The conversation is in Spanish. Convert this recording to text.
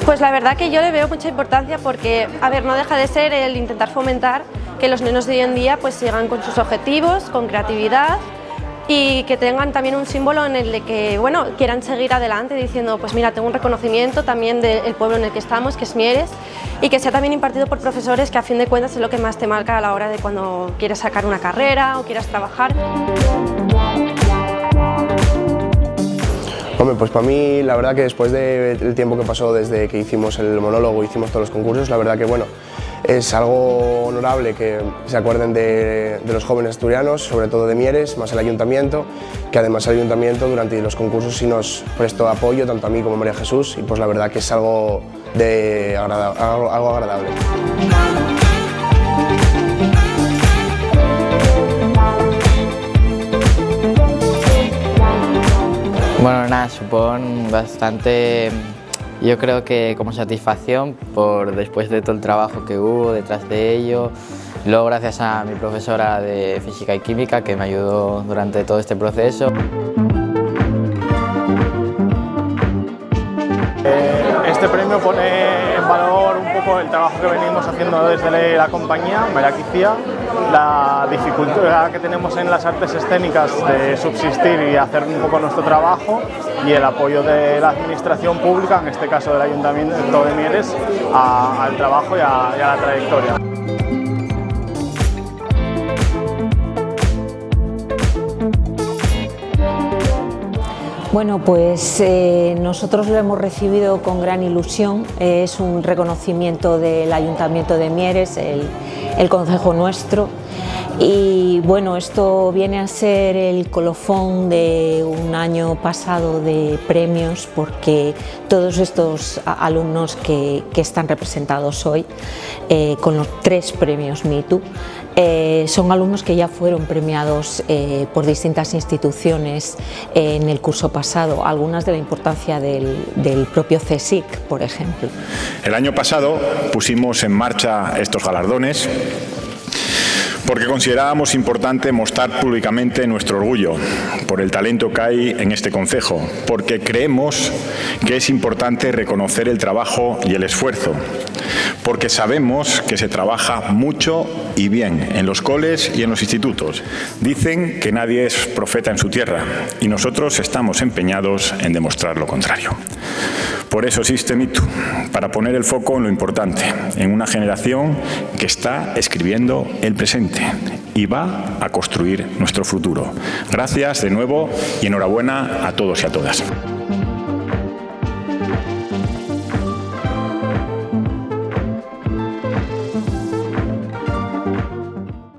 Pues la verdad que yo le veo mucha importancia porque, a ver, no deja de ser el intentar fomentar que los niños de hoy en día pues sigan con sus objetivos, con creatividad y que tengan también un símbolo en el de que, bueno, quieran seguir adelante diciendo, pues mira, tengo un reconocimiento también del pueblo en el que estamos, que es Mieres, y que sea también impartido por profesores que a fin de cuentas es lo que más te marca a la hora de cuando quieres sacar una carrera o quieras trabajar. Hombre, pues para mí la verdad que después del tiempo que pasó desde que hicimos el monólogo, hicimos todos los concursos, la verdad que bueno, es algo honorable que se acuerden de los jóvenes asturianos, sobre todo de Mieres, más el ayuntamiento, que además el ayuntamiento durante los concursos sí nos prestó apoyo, tanto a mí como a María Jesús, y pues la verdad que es algo agradable. Bueno, nada, supone bastante, yo creo que como satisfacción por después de todo el trabajo que hubo detrás de ello. Luego gracias a mi profesora de Física y Química que me ayudó durante todo este proceso. Este premio pone en valor un poco el trabajo que venimos haciendo desde la compañía, Meraquicía, la dificultad que tenemos en las artes escénicas de subsistir y hacer un poco nuestro trabajo y el apoyo de la administración pública, en este caso del Ayuntamiento de Mieres, al trabajo y a la trayectoria. Bueno, pues nosotros lo hemos recibido con gran ilusión, es un reconocimiento del Ayuntamiento de Mieres, el concejo nuestro, y bueno, esto viene a ser el colofón de un año pasado de premios porque todos estos alumnos que están representados hoy con los 3 premios MeToo son alumnos que ya fueron premiados por distintas instituciones en el curso pasado, algunas de la importancia del propio CSIC, por ejemplo. El año pasado pusimos en marcha estos galardones porque considerábamos importante mostrar públicamente nuestro orgullo por el talento que hay en este concejo, porque creemos que es importante reconocer el trabajo y el esfuerzo, porque sabemos que se trabaja mucho y bien en los coles y en los institutos. Dicen que nadie es profeta en su tierra y nosotros estamos empeñados en demostrar lo contrario. Por eso existe MeToo, para poner el foco en lo importante, en una generación que está escribiendo el presente y va a construir nuestro futuro. Gracias de nuevo y enhorabuena a todos y a todas.